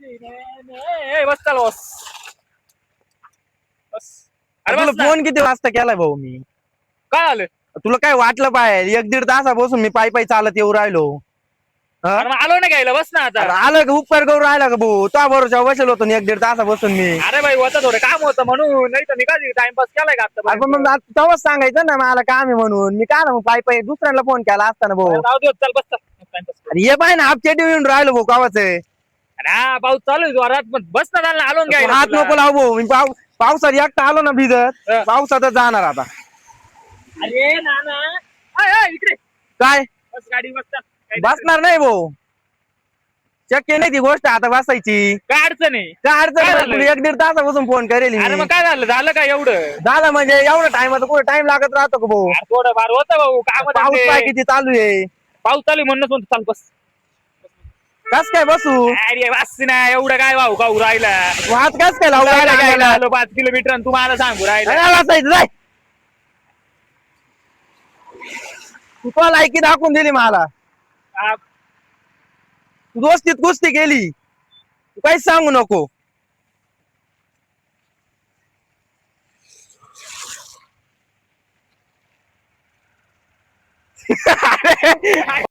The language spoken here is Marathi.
बस चल बस बस. अरे तुला बस ना. फोन किती वाजता केलाय भाऊ मी? काय आलं? तुला काय वाटलं पाहिजे 1-1.5 तासापासून मी पायी चालत येऊ राहिलो. अरे मग आलो ना घ्यायला, बस ना आता. अरे आलं का उपकार करू राहिला का भाऊ? तो बरोबर बसेल होतो 1-1.5 तासापासून मी. अरे भाई होतं थोडं काम होतं म्हणून, नाही तर मी काय टाइमपास केलाय का आता? अरे पण मग तेव्हाच सांगायचं ना मला काम आहे म्हणून. मी काय मग पायी दुसऱ्याला फोन केला असता ना भाऊ. जाऊ दे, चल बस चल. टाइमपास करू. अरे ये पाय ना अपचेट येऊन राहिलो भाऊ कावाच. अरे हा, पाऊस चालू आहे जोरात, पण बस ना त्याला आलो ना घ्यायला हात तुला. नको लाव भाऊ. मी पावसात एकटा आलो ना भिजत. हं. पावसातच जाणार आता. अरे नाना, अय, अय, इकडे काय बस, गाडी बस चल. काही बसणार नाही भाऊ. शक्य नाही ती गोष्ट आता बसायची. काय अडचण आहे? काय अडचण काय नाही. झालं? तुला 1-1.5 तासापासून फोन करेल अरे मी. मग काय झालं का एवढं? झालं म्हणजे एवढा टाइम कुठे टाइम लागत राहतो का भाऊ? अरे थोडं फार होतं भाऊ, काम पाऊस पाय किती चालू आहे. पाऊस चालू आहे म्हणूनच म्हणतो चाल बस. कस काय बसू? अरे बस ना, एवढं काय भाऊ खाऊ राहिला? वाद कस काय लावू घ्यायला राहिला? आलो 5 किलोमीटर आणि तुम्हाला सांगू राहिला. नाही बसायचं जाय. तू तो लायकी दाखवून दिली मला. आ, तू दोस्तीत कुस्ती केली. तू काहीच सांगू नको.